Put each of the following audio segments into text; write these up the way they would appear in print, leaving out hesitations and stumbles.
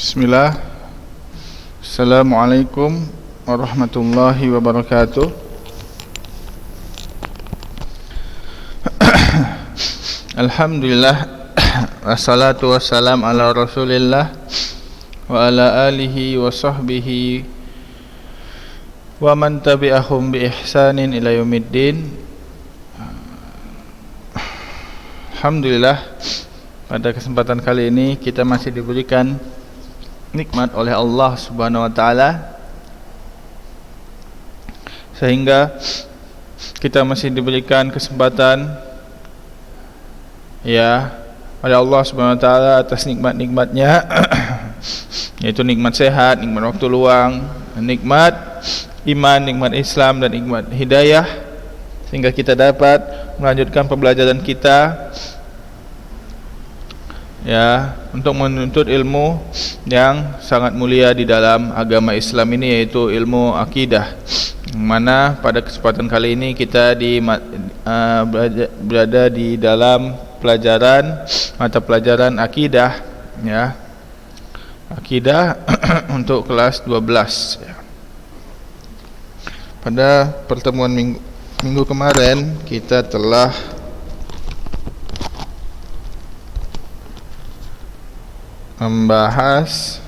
Bismillah. Assalamualaikum warahmatullahi wabarakatuh. Alhamdulillah. Wassalatu wassalam ala rasulillah wa ala alihi wa sahbihi wa man tabi'ahum bi ihsanin ila yaumiddin. Alhamdulillah, pada kesempatan kali ini kita masih diberikan nikmat oleh Allah Subhanahu wa taala sehingga kita masih diberikan kesempatan oleh Allah Subhanahu wa taala atas nikmat-nikmatnya yaitu nikmat sehat, nikmat waktu luang, nikmat iman, nikmat Islam dan nikmat hidayah, sehingga kita dapat melanjutkan pembelajaran kita untuk menuntut ilmu yang sangat mulia di dalam agama Islam ini, yaitu ilmu akidah. Mana pada kesempatan kali ini kita berada di dalam mata pelajaran akidah, akidah untuk kelas 12. Pada pertemuan minggu kemarin kita telah membahas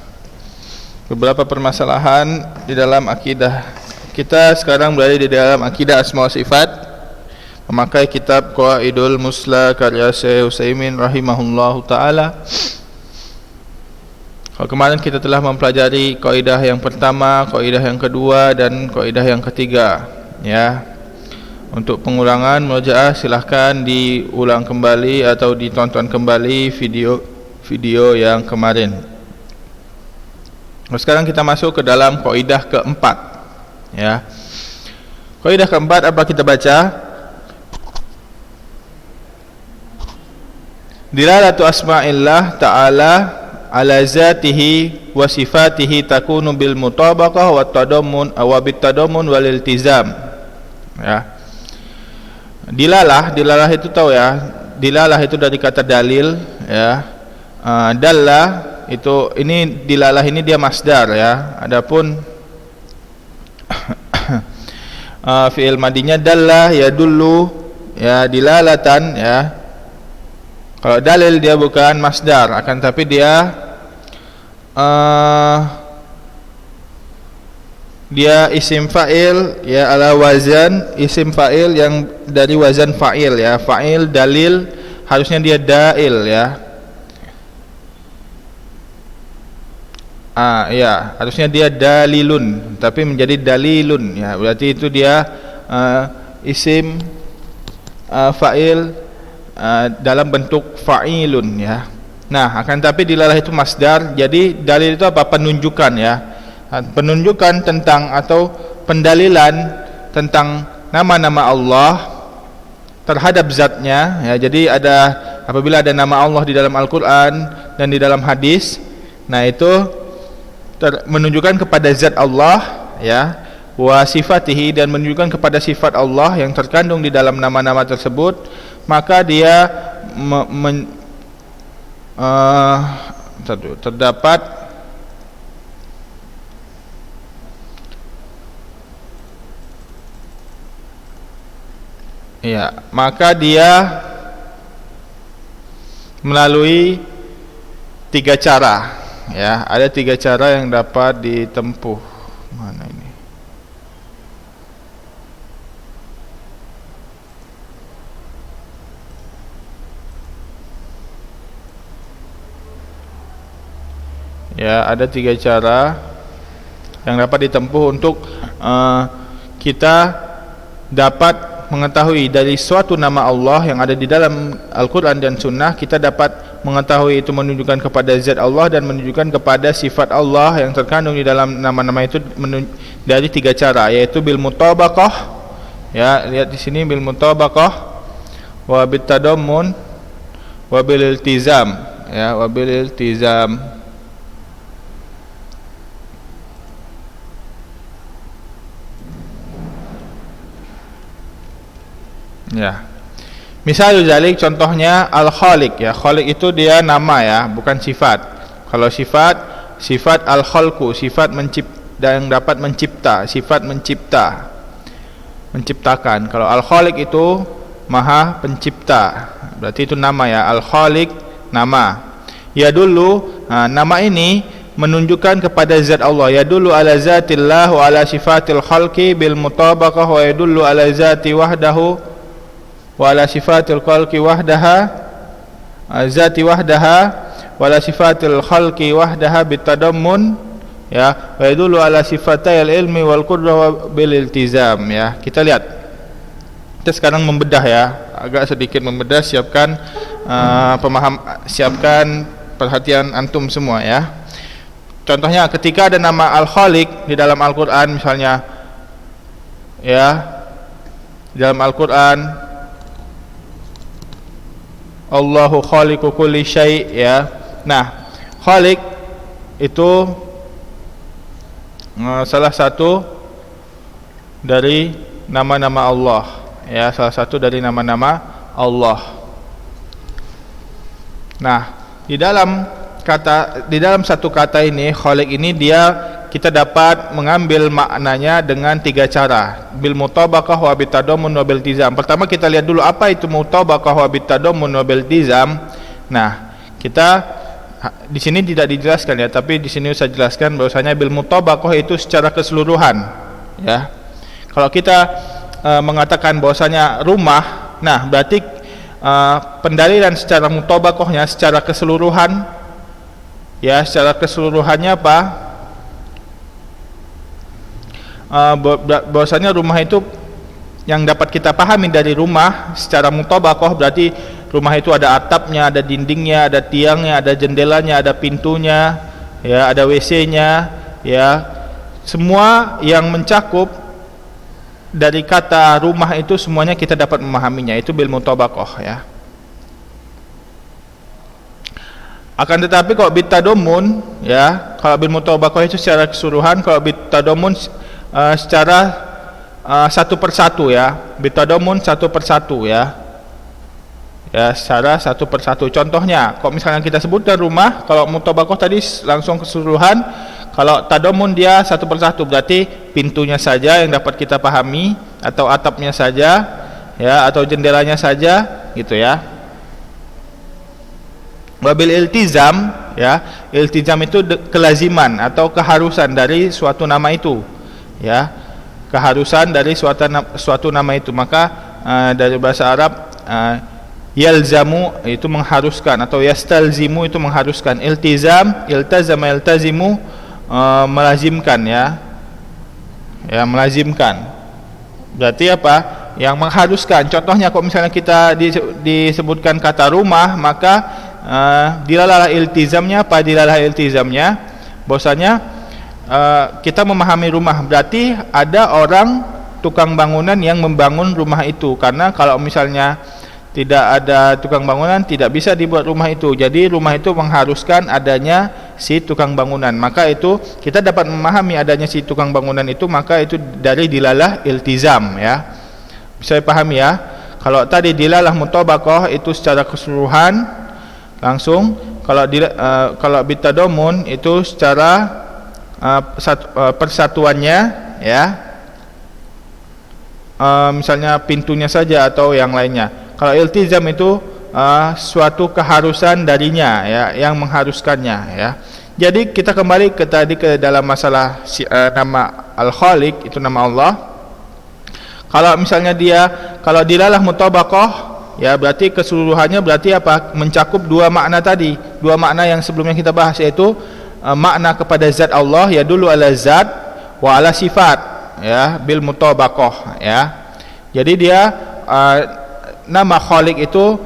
beberapa permasalahan di dalam akidah. Kita sekarang berada di dalam akidah asma wa sifat, memakai kitab Qawaidul Musla karya Syekh Utsaimin rahimahullahu taala. Kalau kemarin kita telah mempelajari kaidah yang pertama, kaidah yang kedua dan kaidah yang ketiga, Untuk pengulangan murojaah silahkan diulang kembali atau ditonton kembali video yang kemarin. Sekarang kita masuk ke dalam kaidah keempat. Kaidah keempat apa kita baca? Dilalatu asma'illah ta'ala ala zatihi wa sifatihi takunu bil mutabaqah wa tadammun wa bit tadammun wal iltizam. Dilalah itu tahu dilalah itu dari kata dalil, dalla itu, ini dilalah ini dia masdar, adapun fi'il madinya dalla yadullu, dilalatan, kalau dalil dia bukan masdar, akan tapi dia isim fa'il, ala wazan isim fa'il yang dari wazan fa'il, fa'il dalil harusnya dia da'il, harusnya dia dalilun, tapi menjadi dalilun, berarti itu dia isim fa'il dalam bentuk fa'ilun, Nah, akan tapi dilalah itu masdar. Jadi dalil itu apa? Penunjukan, penunjukan tentang atau pendalilan tentang nama-nama Allah terhadap zatnya, Jadi apabila ada nama Allah di dalam Al-Quran dan di dalam hadis, nah itu menunjukkan kepada zat Allah, wa sifatihi, dan menunjukkan kepada sifat Allah yang terkandung di dalam nama-nama tersebut, maka dia terdapat maka dia melalui 3 cara. Ada 3 cara yang dapat ditempuh. Mana ini? Ada 3 cara yang dapat ditempuh untuk kita dapat mengetahui dari suatu nama Allah yang ada di dalam Al-Quran dan Sunnah. Kita dapat mengetahui itu menunjukkan kepada zat Allah dan menunjukkan kepada sifat Allah yang terkandung di dalam nama-nama itu dari 3 cara, yaitu bil mutabaqah, lihat di sini, bil mutabaqah, wa bit tadammun, wa bil iltizam, wa bil iltizam. Misal zalik, contohnya al-khaliq, khaliq itu dia nama, bukan sifat. Kalau sifat sifat al-khalqu, sifat yang dapat mencipta, sifat mencipta, menciptakan. Kalau al-khaliq itu maha pencipta, berarti itu nama ya, al-khaliq nama. Ya dulu, nama ini menunjukkan kepada zat Allah. Ya dulu ala zatillah wa ala sifatil khalqi bil mutabaqah, wa yadullu ala zati wahdahu wa ala sifatil khalqi wahdaha, zati wahdaha wa ala sifatil khalqi wahdaha bitadammun, ya, wa yadullu ala sifatayil ilmi wal qudrah bil iltizam. Ya, kita lihat. Kita sekarang membedah ya, agak sedikit membedah. Siapkan siapkan perhatian antum semua ya. Contohnya ketika ada nama Al-Khaliq di dalam Al-Qur'an misalnya, ya, di dalam Al-Qur'an Allahu khaliqu kulli syai', ya. Nah, Khaliq itu salah satu dari nama-nama Allah, ya, salah satu dari nama-nama Allah. Nah, di dalam satu kata ini, Khaliq ini, kita dapat mengambil maknanya dengan 3 cara. Bil mutabaqah wa bitadammun wa bil iltizam. Pertama kita lihat dulu apa itu mutabaqah wa bitadammun wa bil iltizam. Nah, kita di sini tidak dijelaskan ya, tapi di sini saya jelaskan bahwasanya bil mutabaqah itu secara keseluruhan, ya. Kalau kita mengatakan bahwasanya rumah, nah berarti pendalilan secara mutabaqahnya secara keseluruhan, ya, secara keseluruhannya apa? Bahwasanya rumah itu yang dapat kita pahami dari rumah secara mutabaqah berarti rumah itu ada atapnya, ada dindingnya, ada tiangnya, ada jendelanya, ada pintunya, ya, ada WC-nya, ya. Semua yang mencakup dari kata rumah itu semuanya kita dapat memahaminya, itu bil mutabaqah, ya. Akan tetapi kalau bitadammun, ya, kalau bil mutabaqah itu secara keseluruhan, kalau bitadammun secara satu persatu, ya. Bitadammun satu persatu, ya. Ya, secara satu persatu. Contohnya, kalau misalnya kita sebutkan rumah, kalau mutabaqah tadi langsung keseluruhan, kalau tadammun dia satu persatu, berarti pintunya saja yang dapat kita pahami, atau atapnya saja, ya, atau jendelanya saja, gitu ya. Wabil iltizam, ya, iltizam itu kelaziman atau keharusan dari suatu nama itu, ya, keharusan dari suatu nama itu. Maka dari bahasa Arab yalzamu itu mengharuskan, atau yastalzimu itu mengharuskan. Iltizam, iltazama yaltazimu, melazimkan, ya, ya, melazimkan. Berarti apa? Yang mengharuskan. Contohnya kalau misalnya kita disebutkan kata rumah, maka dilalah iltizamnya apa? Dilalah iltizamnya bahwasanya kita memahami rumah berarti ada orang tukang bangunan yang membangun rumah itu, karena kalau misalnya tidak ada tukang bangunan tidak bisa dibuat rumah itu. Jadi rumah itu mengharuskan adanya si tukang bangunan. Maka itu kita dapat memahami adanya si tukang bangunan itu, maka itu dari dilalah iltizam, ya. Bisa dipahami, ya. Kalau tadi dilalah mutabaqah itu secara keseluruhan langsung, kalau bitadammun itu secara persatuannya, ya. Misalnya pintunya saja atau yang lainnya. Kalau iltizam itu suatu keharusan darinya, ya, yang mengharuskannya, ya. Jadi kita kembali ke dalam masalah nama Al-Khaliq, itu nama Allah. Kalau misalnya kalau dilalah mutabaqah, ya, berarti keseluruhannya berarti apa? Mencakup 2 makna tadi, 2 makna yang sebelumnya kita bahas, yaitu makna kepada zat Allah, ya, dulu ala zat wa ala sifat, ya, bil mutabaqah, ya. Jadi dia nama Khaliq itu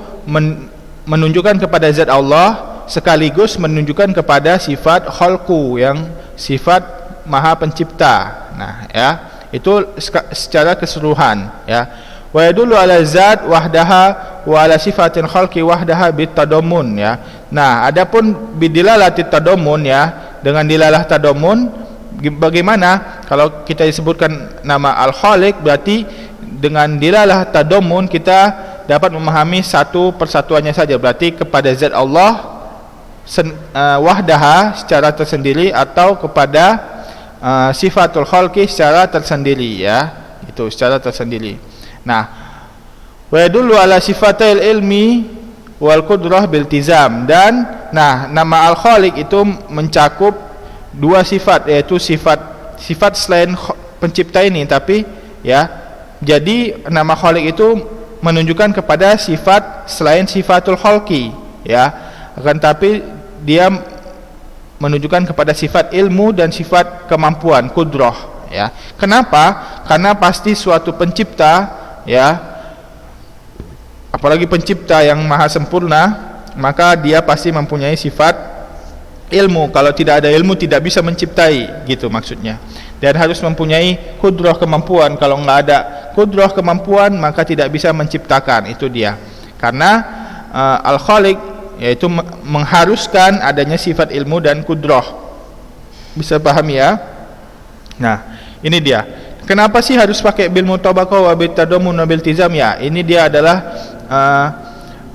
menunjukkan kepada zat Allah sekaligus menunjukkan kepada sifat khalqu, yang sifat maha pencipta. Nah, ya, itu secara keseluruhan, ya. Wa yadullu ala zat wahdaha wa ala sifatin khalqi wahdaha bitadammun, ya. Nah, adapun bidilalatit tadammun, ya, dengan dilalah tadammun bagaimana? Kalau kita disebutkan nama Al-Khaliq berarti dengan dilalah tadammun kita dapat memahami satu persatuannya saja, berarti kepada zat Allah wahdaha secara tersendiri atau kepada sifatul khalqi secara tersendiri, ya, itu secara tersendiri. Nah, wa yadullu ala sifatil ilmi wal qudrah bil tizam, dan nama al-khaliq itu mencakup dua sifat, yaitu sifat selain pencipta ini, tapi ya, jadi nama khaliq itu menunjukkan kepada sifat selain sifatul khalqi, ya, akan tapi dia menunjukkan kepada sifat ilmu dan sifat kemampuan, kudrah, ya. Kenapa? Karena pasti suatu pencipta, ya, apalagi pencipta yang maha sempurna, maka dia pasti mempunyai sifat ilmu. Kalau tidak ada ilmu tidak bisa menciptai, gitu maksudnya. Dan harus mempunyai kudrah, kemampuan. Kalau nggak ada kudrah, kemampuan, maka tidak bisa menciptakan. Itu dia. Karena al-khaliq yaitu mengharuskan adanya sifat ilmu dan kudrah. Bisa pahami, ya? Nah, ini dia. Kenapa sih harus pakai bil mutabaqah wa bil tadamun wa bil tizam, ya? Ini dia adalah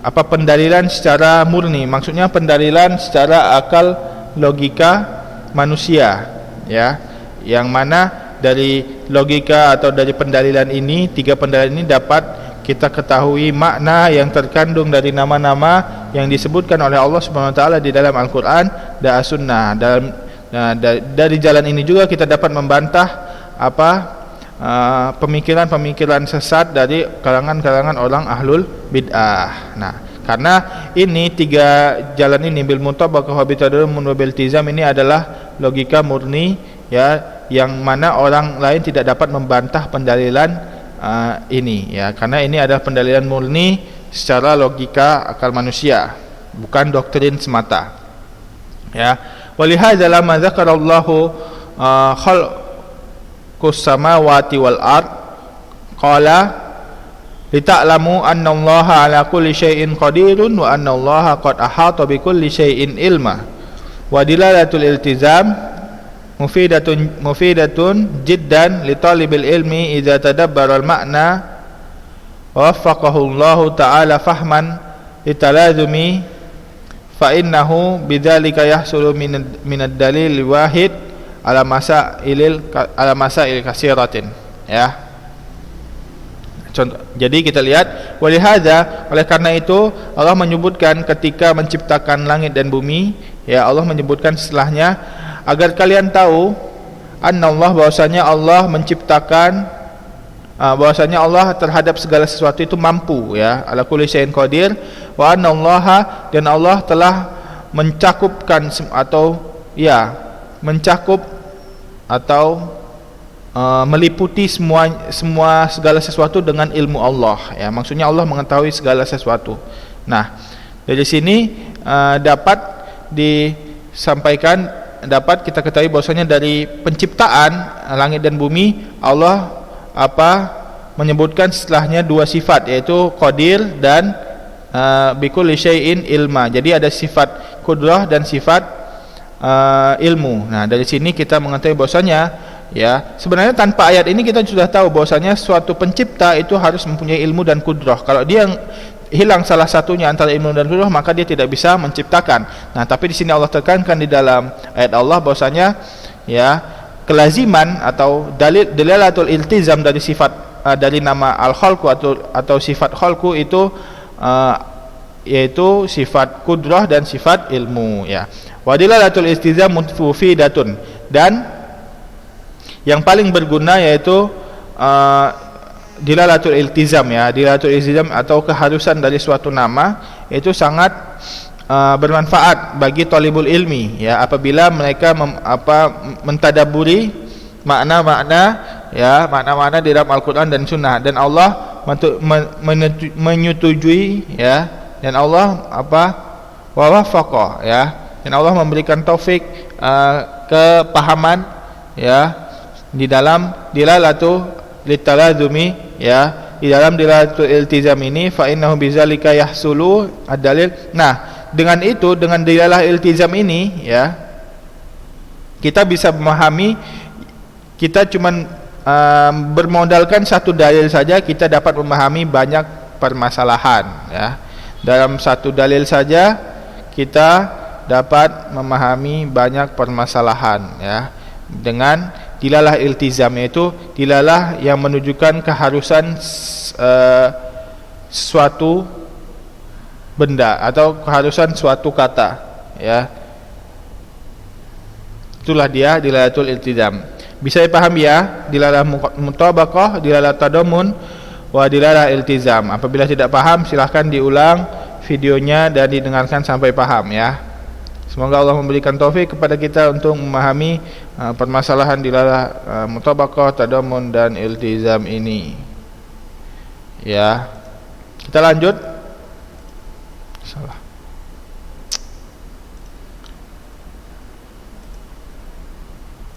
pendalilan secara murni. Maksudnya pendalilan secara akal logika manusia, ya. Yang mana dari logika atau dari pendalilan ini, tiga pendalilan ini dapat kita ketahui makna yang terkandung dari nama-nama yang disebutkan oleh Allah Subhanahu wa taala di dalam Al-Qur'an dan As-Sunnah. Dari jalan ini juga kita dapat membantah pemikiran-pemikiran sesat dari kalangan-kalangan orang ahlul bid'ah. Nah, karena ini tiga jalan ini, bil mutabaqah wa bil tadamun wa bil tizam, ini adalah logika murni, ya, yang mana orang lain tidak dapat membantah pendalilan ini, ya, karena ini adalah pendalilan murni secara logika akal manusia, bukan doktrin semata, ya. Walihadza lamma dzakarallahu khalqus samawati wal ard qala lita'lamu annallaha ala kulli syai'in qadirun wa annallaha qad ahata bi kulli syai'in ilma. Wa dilalatul iltizam mufidatun jiddan li talibil ilmi idza tadabbara al ma'na wa waffaqahu Allah ta'ala fahman litalazumi fa innahu bidzalika yahsulu min ad-dalil wahid ala masail katsiratin, ya. Contoh, jadi kita lihat, walihadza, oleh karena itu Allah menyebutkan ketika menciptakan langit dan bumi, ya, Allah menyebutkan setelahnya agar kalian tahu annallah, bahwasanya Allah menciptakan, bahwasanya Allah terhadap segala sesuatu itu mampu, ya, ala kulli syai'in qadir, wa annallaha, dan Allah telah mencakupkan atau, ya, mencakup atau meliputi semua segala sesuatu dengan ilmu Allah, ya. Maksudnya Allah mengetahui segala sesuatu. Nah, dari sini dapat disampaikan, dapat kita ketahui bahwasanya dari penciptaan langit dan bumi, Allah menyebutkan setelahnya dua sifat, yaitu qadir dan bikulli syai'in ilma. Jadi ada sifat kudrah dan sifat ilmu. Nah, dari sini kita mengetahui bahwasanya, ya, sebenarnya tanpa ayat ini kita sudah tahu bahwasanya suatu pencipta itu harus mempunyai ilmu dan kudrah. Kalau dia hilang salah satunya antara ilmu dan kudrah, maka dia tidak bisa menciptakan. Nah, tapi di sini Allah tekankan di dalam ayat Allah bahwasanya, ya, kelaziman atau dalalatul iltizam dari sifat dari nama al-khalqu atau sifat khalqu itu yaitu sifat kudrah dan sifat ilmu, ya. Wa dalalatul iltizam mufidatun, dan yang paling berguna yaitu dilalatul iltizam, ya. Dilalatul iltizam atau keharusan dari suatu nama itu sangat bermanfaat bagi talibul ilmi, ya, apabila mereka mentadaburi makna-makna, ya, makna-makna di dalam Al-Qur'an dan Sunnah, dan Allah menyetujui, ya, dan Allah wa waffaqah, ya, dan Allah memberikan taufik kepahaman, ya, di dalam dilalatu litalazumi, ya, di dalam dilalatul iltizam ini, fa innahu bidzalika yahsulu ad-dalil. Nah, dengan itu, dengan dilalah iltizam ini, ya, kita bisa memahami, kita cuman bermodalkan satu dalil saja kita dapat memahami banyak permasalahan, ya. Dalam satu dalil saja kita dapat memahami banyak permasalahan, ya, dengan dilalah iltizam, yaitu dilalah yang menunjukkan keharusan suatu benda atau keharusan suatu kata, ya. Itulah dia dilalatul iltizam. Bisa dipahami ya, dilalah mutabaqah, dilalah tadamun, wa dilalah iltizam. Apabila tidak paham silahkan diulang videonya dan didengarkan sampai paham, ya. Semoga Allah memberikan taufik kepada kita untuk memahami permasalahan dilalah mutabaqah, tadamun dan iltizam ini. Ya. Kita lanjut. Salah.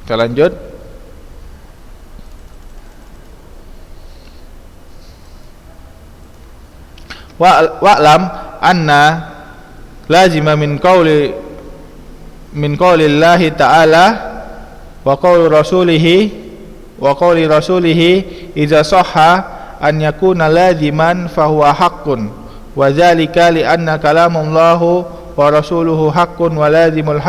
Kita lanjut. Wa'lam anna lazima min qaulillahi ta'ala wa qauli rasulihi idza sahha an yakuna laziman fahuwa haqqun wa dzalika li anna kalamullahu wa rasuluhu haqqun wa lazimul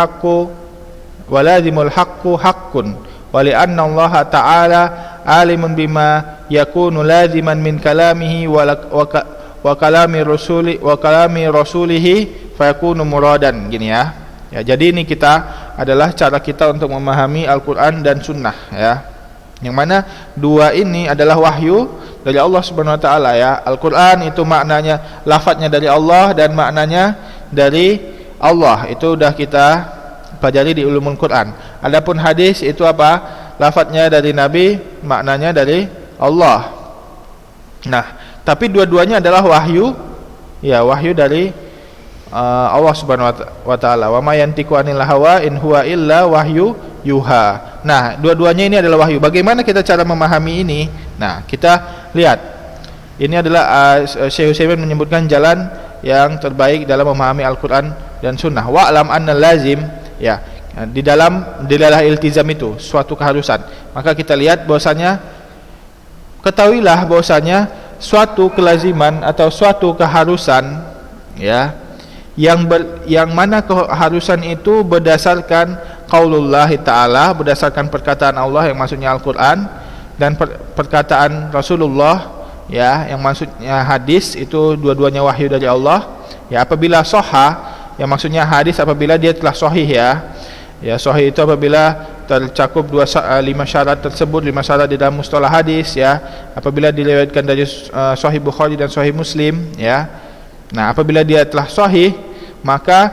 haqqu haqqun wa li anna Allah ta'ala alimun bima yakunu laziman min kalamihi wa kalami rasulihi fayakunu muradan, gini ya. Ya, jadi ini adalah cara kita untuk memahami Al-Qur'an dan Sunnah, ya. Yang mana dua ini adalah wahyu dari Allah Subhanahu wa taala, ya. Al-Qur'an itu maknanya lafadznya dari Allah dan maknanya dari Allah. Itu sudah kita pelajari di Ulumul Quran. Adapun hadis itu apa? Lafadznya dari Nabi, maknanya dari Allah. Nah, tapi dua-duanya adalah wahyu, ya, wahyu dari Allah Subhanahu wa taala. Wa ma yantiqu anil hawa in huwa illa wahyu yuha. Nah, dua-duanya ini adalah wahyu. Bagaimana kita cara memahami ini? Nah, kita lihat. Ini adalah Syekh Utsaimin menyebutkan jalan yang terbaik dalam memahami Al-Qur'an dan Sunnah. Wa'lam anna lazim, ya, di dalam dilalah iltizam itu suatu keharusan. Maka kita lihat bahwasanya, ketahuilah bahwasanya suatu kelaziman atau suatu keharusan, ya, yang mana keharusan itu berdasarkan qaulullah ta'ala, berdasarkan perkataan Allah yang maksudnya Al-Qur'an, dan perkataan Rasulullah, ya, yang maksudnya hadis, itu dua-duanya wahyu dari Allah. Ya, apabila sahha, yang maksudnya hadis apabila dia telah sahih, ya. Ya, sahih itu apabila tercakup 5 syarat tersebut, 5 syarat di dalam mustalah hadis, ya. Apabila diriwayatkan dari Sahih Bukhari dan Sahih Muslim, ya. Nah, apabila dia telah sahih, maka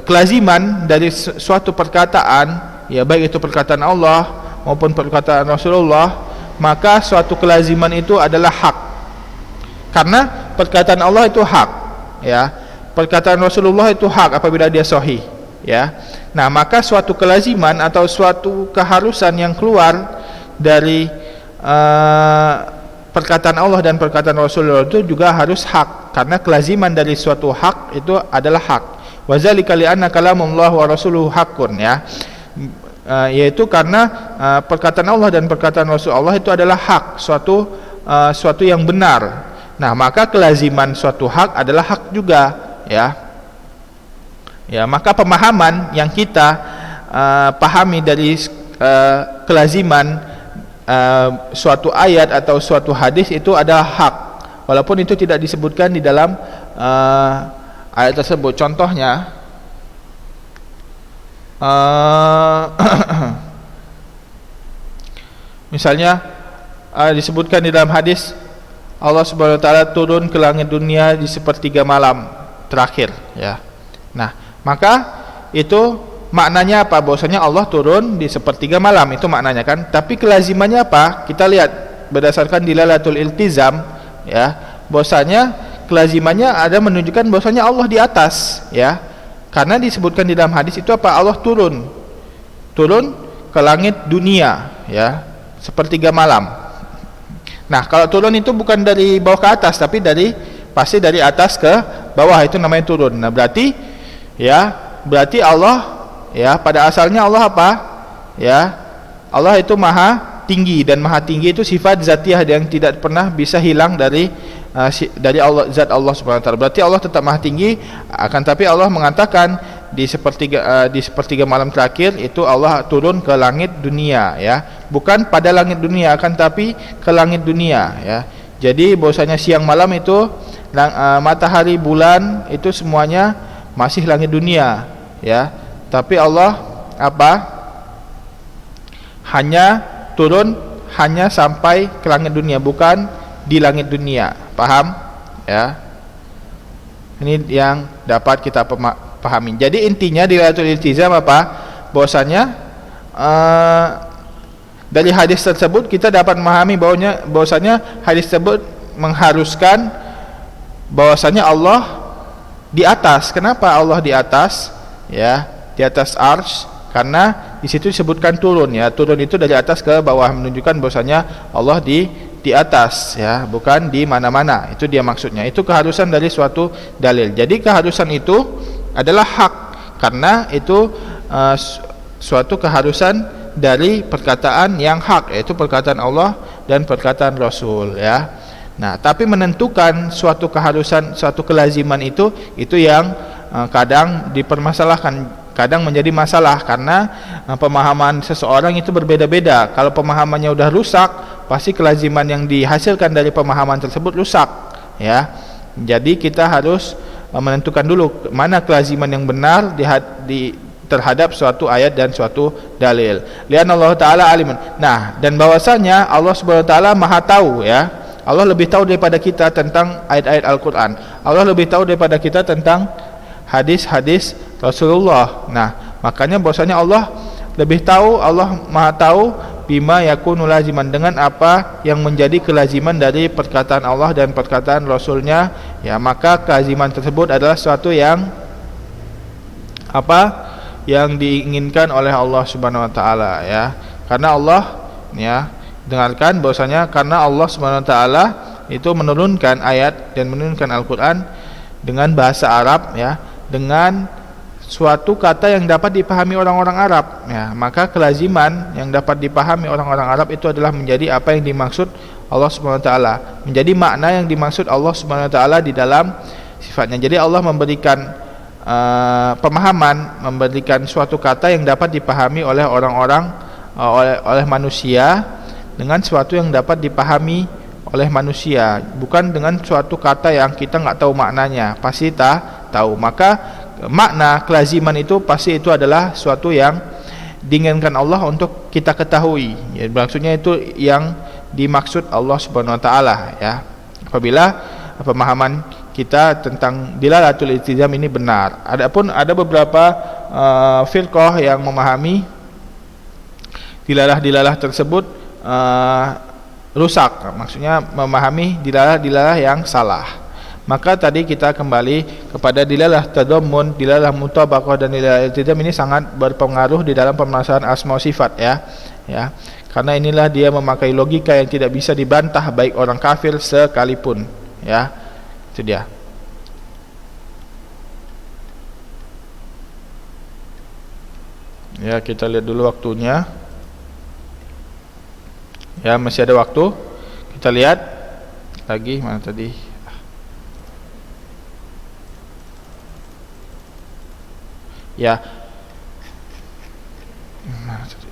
kelaziman dari suatu perkataan, ya, baik itu perkataan Allah maupun perkataan Rasulullah, maka suatu kelaziman itu adalah hak. Karena perkataan Allah itu hak, ya. Perkataan Rasulullah itu hak apabila dia sahih, ya. Nah, maka suatu kelaziman atau suatu keharusan yang keluar dari perkataan Allah dan perkataan Rasulullah itu juga harus hak, karena kelaziman dari suatu hak itu adalah hak. Wa dzalika li anna kalamullah wa rasuluhu haqqun, ya. Yaitu karena perkataan Allah dan perkataan Rasulullah itu adalah hak, suatu yang benar. Nah, maka kelaziman suatu hak adalah hak juga, ya. Ya, maka pemahaman yang kita pahami dari kelaziman suatu ayat atau suatu hadis itu adalah hak, walaupun itu tidak disebutkan di dalam ayat tersebut. Contohnya, misalnya disebutkan di dalam hadis Allah Subhanahu wa taala turun ke langit dunia di sepertiga malam terakhir, ya. Nah, maka itu maknanya apa? Bahwasanya Allah turun di sepertiga malam, itu maknanya kan. Tapi kelazimannya apa? Kita lihat berdasarkan dilalatul iltizam, ya. Bahwasanya kelazimannya ada menunjukkan bahwasanya Allah di atas, ya. Karena disebutkan di dalam hadis itu apa? Allah turun ke langit dunia, ya, sepertiga malam. Nah, kalau turun itu bukan dari bawah ke atas, tapi pasti dari atas ke bawah, itu namanya turun. Nah, berarti Allah, ya, pada asalnya Allah apa? Ya, Allah itu maha tinggi, dan maha tinggi itu sifat zatiah yang tidak pernah bisa hilang dari dari Allah, zat Allah Subhanahu wa taala. Berarti Allah tetap Maha tinggi, akan tapi Allah mengatakan di sepertiga malam terakhir itu Allah turun ke langit dunia, ya. Bukan pada langit dunia, akan tapi ke langit dunia, ya. Jadi bahwasanya siang malam itu matahari, bulan itu semuanya masih langit dunia, ya. Tapi Allah hanya turun hanya sampai ke langit dunia, bukan di langit dunia. Paham? Ya. Ini yang dapat kita pahami. Jadi intinya di Lailatul Iltizam bahwasanya dari hadis tersebut kita dapat memahami bahwasanya hadis tersebut mengharuskan bahwasanya Allah di atas. Kenapa Allah di atas? Ya, di atas arsy, karena di situ disebutkan turun, ya. Turun itu dari atas ke bawah, menunjukkan bahwasanya Allah di atas, ya, bukan di mana-mana. Itu dia maksudnya. Itu keharusan dari suatu dalil. Jadi keharusan itu adalah hak, karena itu suatu keharusan dari perkataan yang hak, yaitu perkataan Allah dan perkataan Rasul, ya. Nah, tapi menentukan suatu keharusan, suatu kelaziman itu yang kadang dipermasalahkan, kadang menjadi masalah, karena pemahaman seseorang itu berbeda-beda. Kalau pemahamannya udah rusak, pasti kelaziman yang dihasilkan dari pemahaman tersebut rusak, ya. Jadi kita harus menentukan dulu mana kelaziman yang benar terhadap suatu ayat dan suatu dalil. Lian Allah Ta'ala alimun. Nah, dan bahwasanya Allah Subhanahu Wa Ta'ala Maha tahu, ya. Allah lebih tahu daripada kita tentang ayat-ayat Al-Quran. Allah lebih tahu daripada kita tentang hadis-hadis Rasulullah. Nah, makanya bahwasanya Allah lebih tahu, Allah Maha tahu bima yakunu laziman, dengan apa yang menjadi kelaziman dari perkataan Allah dan perkataan Rasulnya, ya. Maka kelaziman tersebut adalah suatu yang yang diinginkan oleh Allah Subhanahu wa taala, ya. Karena Allah, ya, dengarkan bahwasanya karena Allah Subhanahu wa taala itu menurunkan ayat dan menurunkan Al-Qur'an dengan bahasa Arab, ya, dengan suatu kata yang dapat dipahami orang-orang Arab, ya. Maka kelaziman yang dapat dipahami orang-orang Arab itu adalah menjadi apa yang dimaksud Allah Subhanahu wa taala, menjadi makna yang dimaksud Allah Subhanahu wa taala di dalam sifatnya. Jadi Allah memberikan pemahaman, memberikan suatu kata yang dapat dipahami oleh orang-orang, oleh manusia, dengan suatu yang dapat dipahami oleh manusia, bukan dengan suatu kata yang kita nggak tahu maknanya. Pasti tahu. Maka makna kelaziman itu pasti itu adalah suatu yang diinginkan Allah untuk kita ketahui, ya. Maksudnya itu yang dimaksud Allah Subhanahu wa taala, ya. Apabila pemahaman kita tentang dilalatul iltizam ini benar. Adapun ada beberapa firqah yang memahami dilalah tersebut rusak, maksudnya memahami dilalah yang salah. Maka tadi kita kembali kepada dilalah tadammun, dilalah mutabaqah dan dilalah iltizam ini sangat berpengaruh di dalam pemasaran asma sifat, ya. Karena inilah dia memakai logika yang tidak bisa dibantah baik orang kafir sekalipun, ya. Itu dia. Ya, kita lihat dulu waktunya. Ya, masih ada waktu. Kita lihat lagi mana tadi. Ya. Mana tadi?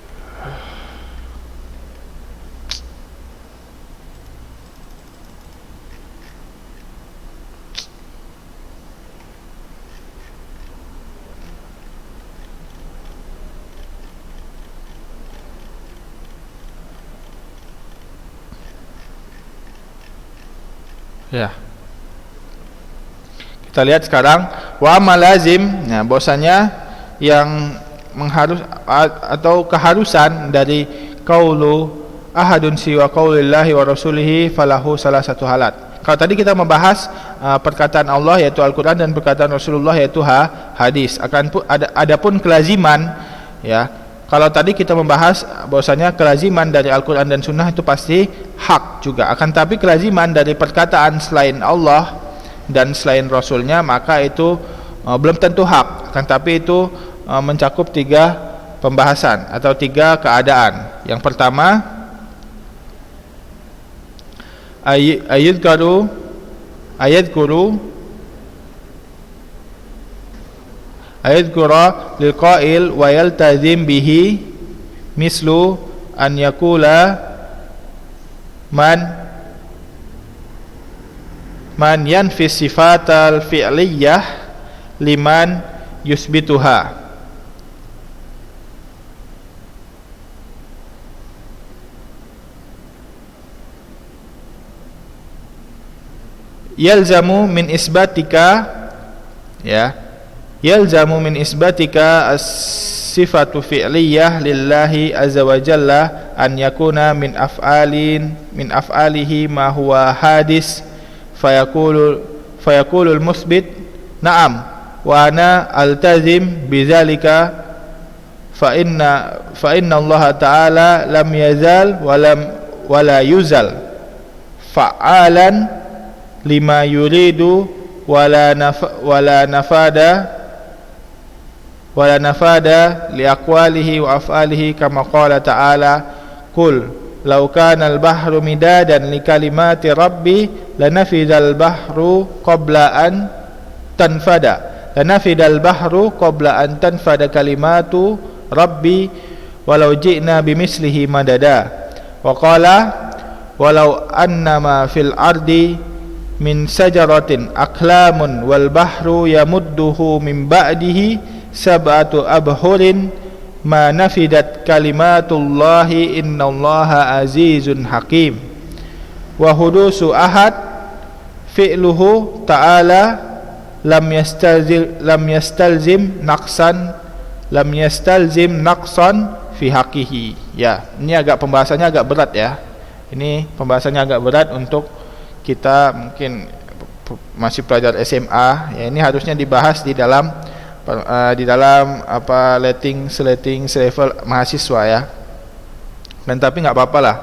Ya. Kita lihat sekarang wa malazim. Nah, bahwasanya yang mengharus atau keharusan dari qaulu ahadun siwa qaulillahi wa rasulihi falahu salah satu halat. Kalau tadi kita membahas perkataan Allah yaitu Al-Qur'an dan perkataan Rasulullah yaitu hadis. Adapun kelaziman, ya. Kalau tadi kita membahas bahwasanya kelaziman dari Al-Quran dan Sunnah itu pasti hak juga. Akan tapi kelaziman dari perkataan selain Allah dan selain Rasulnya, maka itu belum tentu hak. Akan tapi itu mencakup 3 pembahasan atau 3 keadaan. Yang pertama, ayudkaru ayadhkura lilqa'il wa yaltazim bihi mislu an yakula man yanfi sifatal fi'liyah liman yusbituha. Yalzamu min isbatika, ya, yalzamu min isbatika as-sifatu fi'liyah lillahi azza wa jalla an yakuna min af'alihi ma huwa hadis fayaqulu al-musbit na'am wa ana altazim bidzalika fa inna Allah ta'ala lam yazal wa la yuzal fa'alan lima yuridu wala nafada li aqwalihi wa af'alihi kama qala ta'ala qul law kana al-bahru midadan li kalimati rabbi lanafidal bahru qabla an tanfada kalimatu rabbi walau ji'na bimislihi madada wa qala walau annama fil ardi min sajaratin aqlamun wal bahru yamudduhu min ba'dihi sab'atu abhurin ma nafidat kalimatullahi innallaha azizun hakim. Wa hudusu ahad fi'luhu ta'ala lam yastalzim naqsan fi haqqihi. Ya, ini pembahasannya agak berat ya. Ini pembahasannya agak berat untuk kita mungkin masih pelajar SMA ya, ini harusnya dibahas di dalam slating selevel mahasiswa ya. Dan tapi nggak apa-apa lah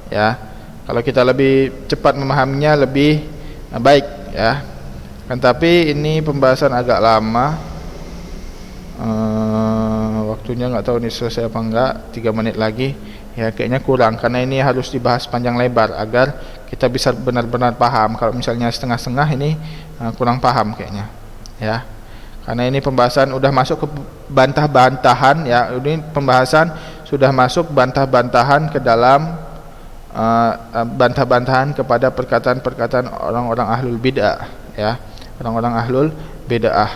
ya, kalau kita lebih cepat memahaminya lebih baik ya. Kan tapi ini pembahasan agak lama, waktunya nggak tahu nih selesai apa enggak, 3 menit lagi ya, kayaknya kurang karena ini harus dibahas panjang lebar agar kita bisa benar-benar paham. Kalau misalnya setengah-setengah ini kurang paham kayaknya ya, karena ini pembahasan udah masuk ke bantah-bantahan ya. Ini pembahasan sudah masuk bantah-bantahan ke dalam bantah-bantahan kepada perkataan-perkataan orang-orang ahlul bid'ah ya, orang-orang ahlul bid'ah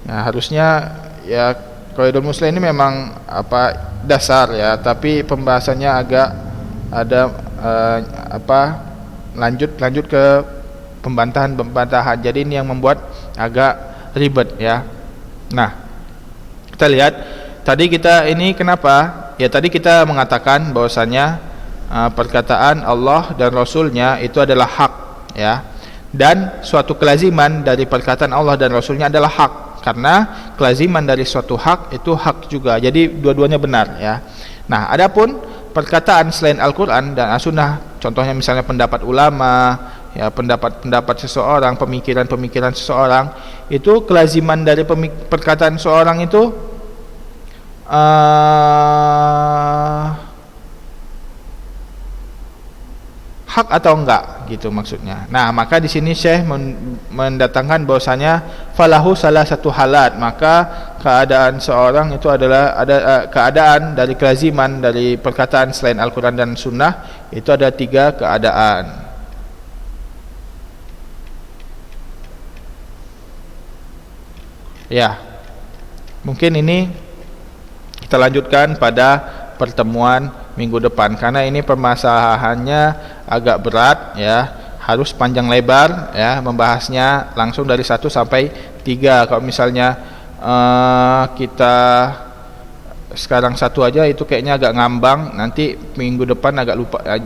ya. Harusnya ya Qawaidul Muslah ini memang dasar ya, tapi pembahasannya agak ada lanjut ke pembantahan. Jadi ini yang membuat agak ribet ya. Nah, kita lihat tadi kita ini kenapa? Ya tadi kita mengatakan bahwasanya perkataan Allah dan Rasulnya itu adalah hak ya. Dan suatu kelaziman dari perkataan Allah dan Rasulnya adalah hak, karena kelaziman dari suatu hak itu hak juga. Jadi dua-duanya benar ya. Nah, adapun perkataan selain Al-Quran dan As-Sunnah, contohnya misalnya pendapat ulama ya, pendapat seseorang, pemikiran seseorang, itu kelaziman dari perkataan seseorang itu hak atau enggak gitu maksudnya. Nah, maka di sini Syekh mendatangkan bahwasanya falahu salah satu halat, maka keadaan seorang itu adalah keadaan dari kelaziman dari perkataan selain Al-Quran dan Sunnah itu ada 3 keadaan. Ya, mungkin ini kita lanjutkan pada pertemuan minggu depan, karena ini permasalahannya agak berat ya, harus panjang lebar ya, membahasnya langsung dari 1 sampai 3. Kalau misalnya kita sekarang 1 aja itu kayaknya agak ngambang, nanti minggu depan agak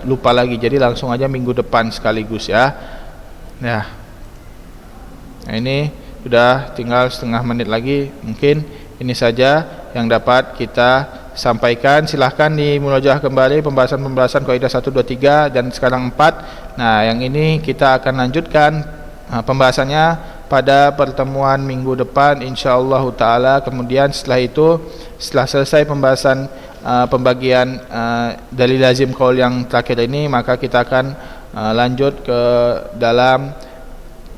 lupa lagi. Jadi langsung aja minggu depan sekaligus ya. Nah, ini sudah tinggal setengah menit lagi. Mungkin ini saja yang dapat kita sampaikan. Silahkan dimulajah kembali pembahasan kaidah 1, 2, 3 dan sekarang 4. Nah, yang ini kita akan lanjutkan pembahasannya pada pertemuan minggu depan insyaallah taala. Kemudian setelah itu, setelah selesai pembahasan pembagian dalil lazim qaul yang terakhir ini, maka kita akan lanjut ke dalam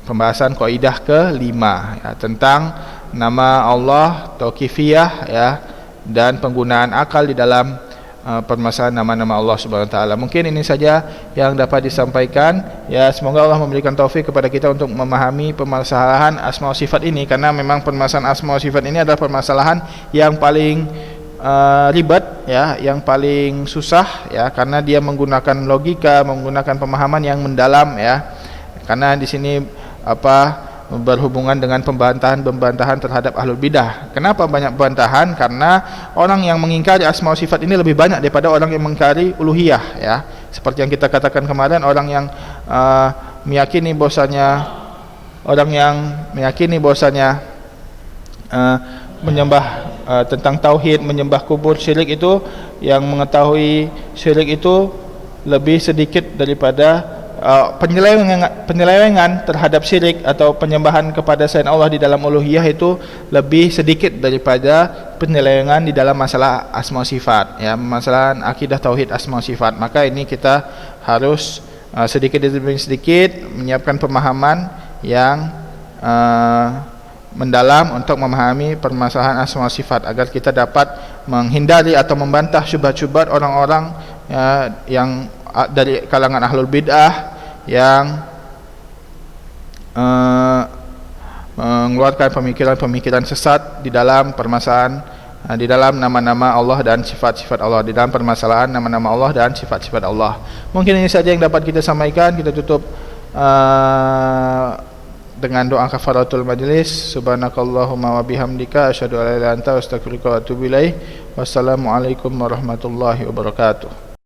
pembahasan kaidah ke-5 ya, tentang nama Allah, tauqifiyah ya, dan penggunaan akal di dalam permasalahan nama-nama Allah Subhanahu wa taala. Mungkin ini saja yang dapat disampaikan ya. Semoga Allah memberikan taufik kepada kita untuk memahami permasalahan asma wa sifat ini, karena memang permasalahan asma wa sifat ini adalah permasalahan yang paling ribet ya, yang paling susah ya, karena dia menggunakan logika, menggunakan pemahaman yang mendalam ya. Karena di sini berhubungan dengan pembantahan terhadap ahlul bidah. Kenapa banyak pembantahan? Karena orang yang mengingkari asma wa sifat ini lebih banyak daripada orang yang mengingkari uluhiyah ya. Seperti yang kita katakan kemarin, orang yang meyakini bahwasanya menyembah tentang tauhid, menyembah kubur, syirik itu, yang mengetahui syirik itu lebih sedikit daripada penyelewengan terhadap syirik atau penyembahan kepada selain Allah di dalam uluhiyah itu lebih sedikit daripada penyelewengan di dalam masalah asma sifat ya, masalah akidah tauhid asma sifat. Maka ini kita harus sedikit demi sedikit menyiapkan pemahaman yang mendalam untuk memahami permasalahan asma sifat, agar kita dapat menghindari atau membantah syubhat-syubhat orang-orang ya, yang dari kalangan ahlul bid'ah yang mengeluarkan pemikiran-pemikiran sesat di dalam permasalahan, di dalam nama-nama Allah dan sifat-sifat Allah, di dalam permasalahan nama-nama Allah dan sifat-sifat Allah. Mungkin ini saja yang dapat kita sampaikan. Kita tutup dengan doa kafaratul majlis. Subhanakallahumma wa bihamdika asyhadu an la ilaha illa anta astaghfiruka wa atubu ilaik. Wassalamualaikum warahmatullahi wabarakatuh.